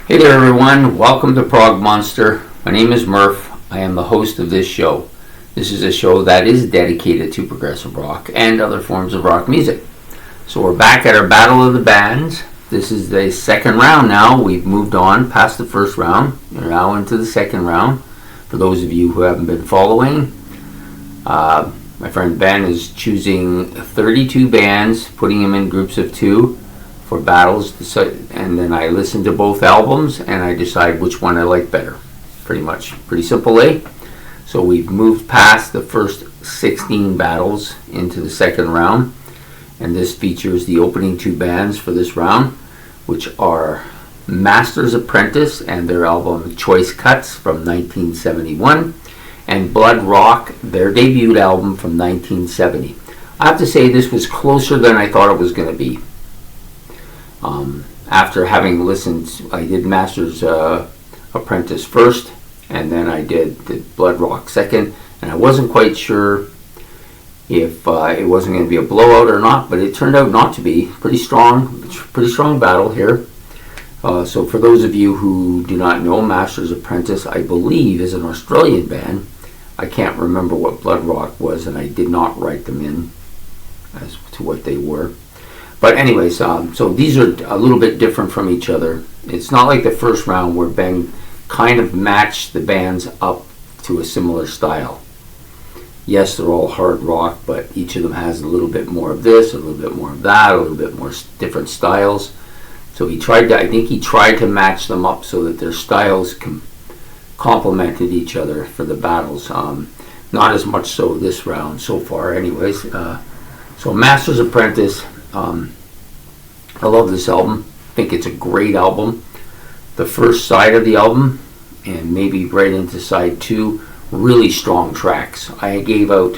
Hey there everyone, welcome to Prog Monster. My name is Murph. I am the host of this show. This is a show that is dedicated to progressive rock and other forms of rock music. So we're back at our Battle of the Bands. This is the second round now. We've moved on past the first round. We're now into the second round. For those of you who haven't been following, my friend Ben is choosing 32 bands, putting them in groups of two for battles, and then I listen to both albums and I decide which one I like better. Pretty much, pretty simple, eh? So we've moved past the first 16 battles into the second round, and this features the opening two bands for this round, which are Master's Apprentice and their album Choice Cuts from 1971, and Bloodrock, their debut album from 1970. I have to say this was closer than I thought it was going to be. After having listened, I did Master's Apprentice first, and then I did the Bloodrock second, and I wasn't quite sure if it wasn't going to be a blowout or not, but it turned out not to be. Pretty strong battle here. So for those of you who do not know, Master's Apprentice, I believe, is an Australian band. I can't remember what Bloodrock was, and I did not write them in as to what they were. But anyways, so these are a little bit different from each other. It's not like the first round where Ben kind of matched the bands up to a similar style. Yes, they're all hard rock, but each of them has a little bit more of this, a little bit more of that, a little bit more different styles. So I think he tried to match them up so that their styles complemented each other for the battles. Not as much so this round so far anyways. So Master's Apprentice, I love this album. I think it's a great album. The first side of the album, and maybe right into side two, really strong tracks. I gave out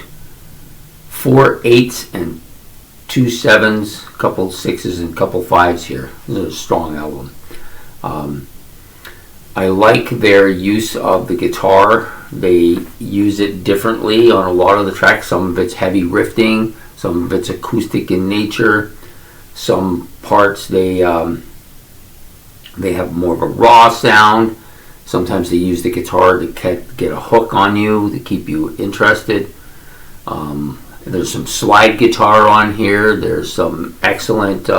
4 8s and 2 7s, a couple 6s and a couple 5s here. This is a strong album. I like their use of the guitar. They use it differently on a lot of the tracks. Some of it's heavy riffing, some of it's acoustic in nature. Some parts they have more of a raw sound. Sometimes they use the guitar to get a hook on you, to keep you interested. There's some slide guitar on here. There's some excellent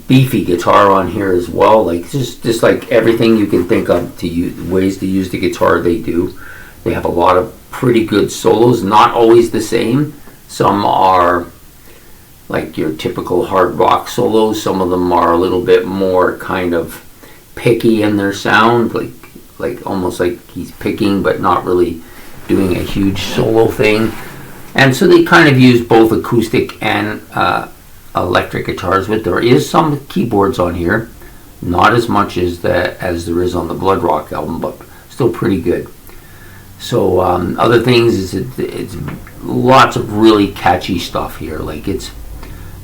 beefy guitar on here as well. Like just like everything you can think of to use, ways to use the guitar, they do. They have a lot of pretty good solos. Not always the same. Some are like your typical hard rock solos. Some of them are a little bit more kind of picky in their sound, like almost like he's picking but not really doing a huge solo thing. And so they kind of use both acoustic and electric guitars, but there is some keyboards on here, not as much as there is on the Bloodrock album, but still pretty good. So other things is it's lots of really catchy stuff here. Like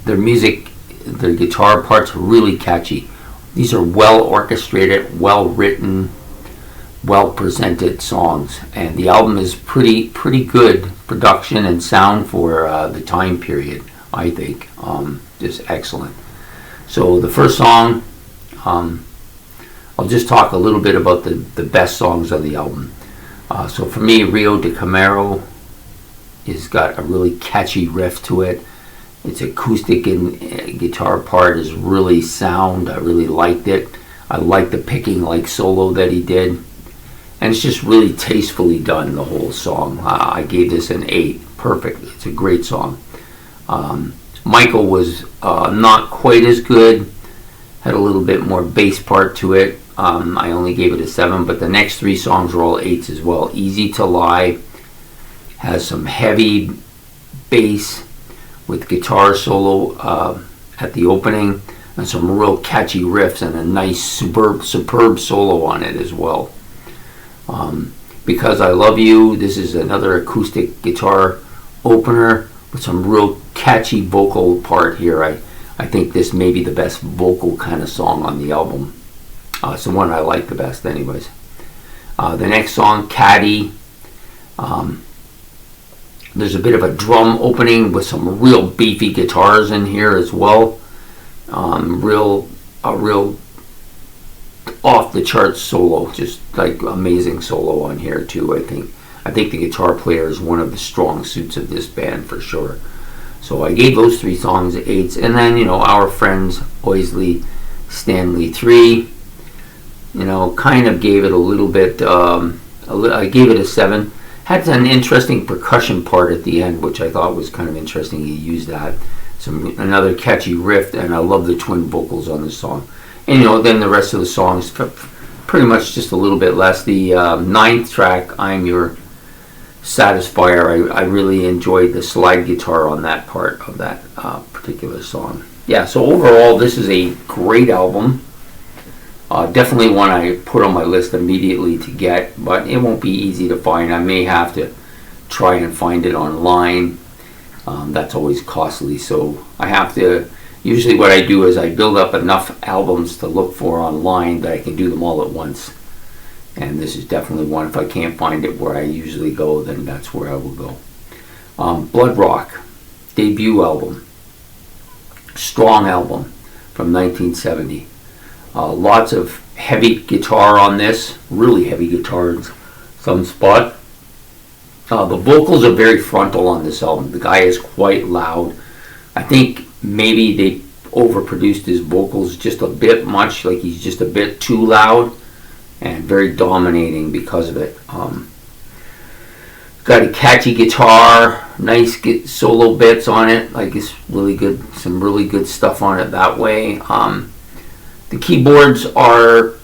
their music, their guitar parts are really catchy. These are well orchestrated, well written, well presented songs, and the album is pretty good production and sound for the time period. I think just excellent. So the first song, I'll just talk a little bit about the best songs on the album. So for me, Rio de Camaro has got a really catchy riff to it. Its acoustic and guitar part is really sound. I really liked it. I like the picking like solo that he did. And it's just really tastefully done, the whole song. I gave this an 8. Perfect. It's a great song. Michael was not quite as good. Had a little bit more bass part to it. I only gave it a 7, but the next 3 songs are all 8s as well. Easy to Lie has some heavy bass with guitar solo at the opening, and some real catchy riffs and a nice superb solo on it as well. Because I Love You, this is another acoustic guitar opener with some real catchy vocal part here. I think this may be the best vocal kind of song on the album. It's the one I like the best anyways. The next song, Caddy, there's a bit of a drum opening with some real beefy guitars in here as well. A real off the charts solo, just like amazing solo on here too. I think the guitar player is one of the strong suits of this band for sure. So I gave those 3 songs 8s, and then Our Friends, Oisley, Stanley 3. Kind of gave it a little bit. I gave it a 7. Had an interesting percussion part at the end, which I thought was kind of interesting. He used that. Another catchy riff, and I love the twin vocals on this song. And then the rest of the songs, pretty much just a little bit less. The 9th track, I'm Your Satisfier, I really enjoyed the slide guitar on that part of that particular song. Yeah, so overall, this is a great album. Definitely one I put on my list immediately to get, but it won't be easy to find. I may have to try and find it online. That's always costly, so I have to. Usually what I do is I build up enough albums to look for online that I can do them all at once. And this is definitely one. If I can't find it where I usually go, then that's where I will go. Bloodrock, debut album. Strong album from 1970. Lots of heavy guitar on this, really heavy guitar in some spot. The vocals are very frontal on this album. The guy is quite loud. I think maybe they overproduced his vocals just a bit much, like he's just a bit too loud and very dominating because of it. Got a catchy guitar, nice solo bits on it, like it's really good, some really good stuff on it that way. The keyboards are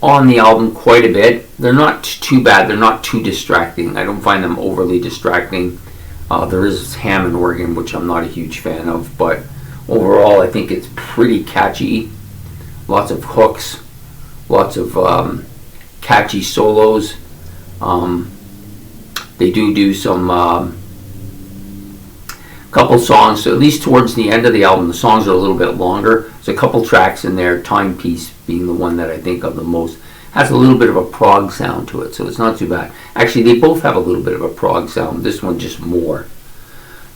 on the album quite a bit. They're not too bad. They're not too distracting. I don't find them overly distracting. There is Hammond organ, which I'm not a huge fan of, but overall I think it's pretty catchy. Lots of hooks, lots of catchy solos. They do some couple songs, so at least towards the end of the album, the songs are a little bit longer. There's a couple tracks in there, Timepiece being the one that I think of the most. Has a little bit of a prog sound to it, so it's not too bad. Actually, they both have a little bit of a prog sound. This one just more.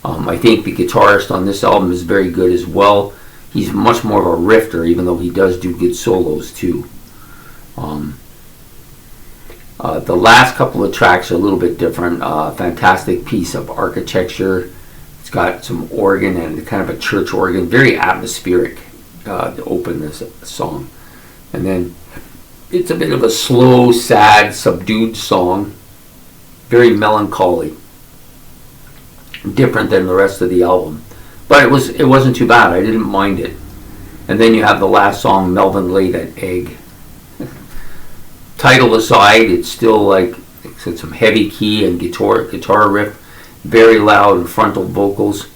I think the guitarist on this album is very good as well. He's much more of a rifter, even though he does do good solos too. The last couple of tracks are a little bit different. Fantastic piece of architecture. It's got some organ and kind of a church organ, very atmospheric to open this song. And then it's a bit of a slow, sad, subdued song, very melancholy, different than the rest of the album. But it wasn't too bad. I didn't mind it. And then you have the last song, Melvin Laid an Egg. Title aside, it's still like it's some heavy key and guitar riff, very loud frontal vocals,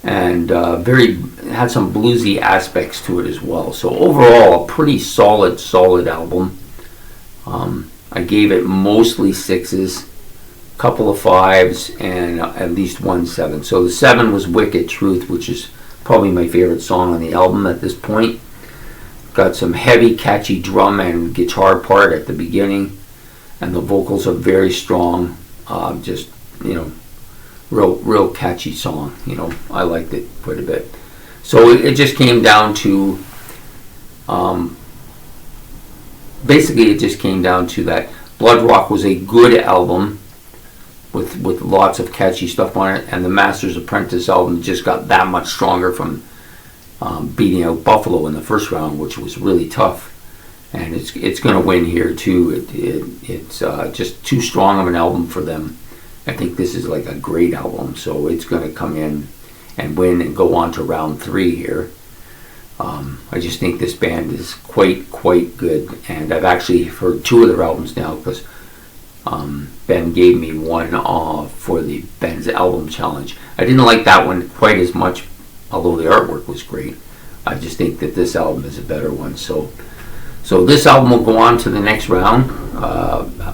and had some bluesy aspects to it as well. So overall, a pretty solid album. I gave it mostly 6s, couple of 5s, and at least one 7. So the 7 was Wicked Truth, which is probably my favorite song on the album at this point. Got some heavy, catchy drum and guitar part at the beginning, and the vocals are very strong. Just real catchy song. I liked it quite a bit. So it just came down to, basically, it just came down to that Bloodrock was a good album with lots of catchy stuff on it, and the Master's Apprentice album just got that much stronger from beating out Buffalo in the first round, which was really tough. And it's going to win here too. It's just too strong of an album for them. I think this is like a great album, so it's going to come in and win and go on to round 3 here. I just think this band is quite good, and I've actually heard 2 of their albums now because Ben gave me one for the Ben's album challenge. I didn't like that one quite as much, although the artwork was great. I just think that this album is a better one. So this album will go on to the next round.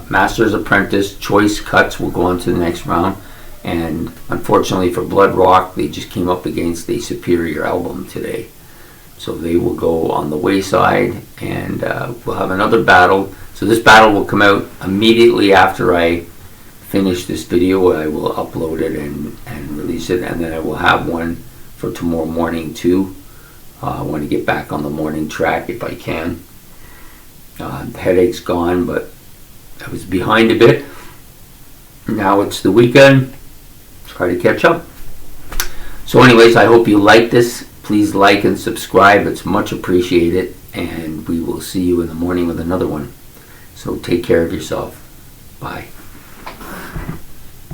Master's Apprentice Choice Cuts will go on to the next round. And unfortunately for Bloodrock, they just came up against a superior album today. So they will go on the wayside, and we'll have another battle. So this battle will come out immediately after I finish this video. I will upload it and release it, and then I will have one for tomorrow morning too. I want to get back on the morning track if I can. The headache's gone, but I was behind a bit. Now it's the weekend. Try to catch up. So anyways, I hope you like this. Please like and subscribe. It's much appreciated. And we will see you in the morning with another one. So take care of yourself. Bye.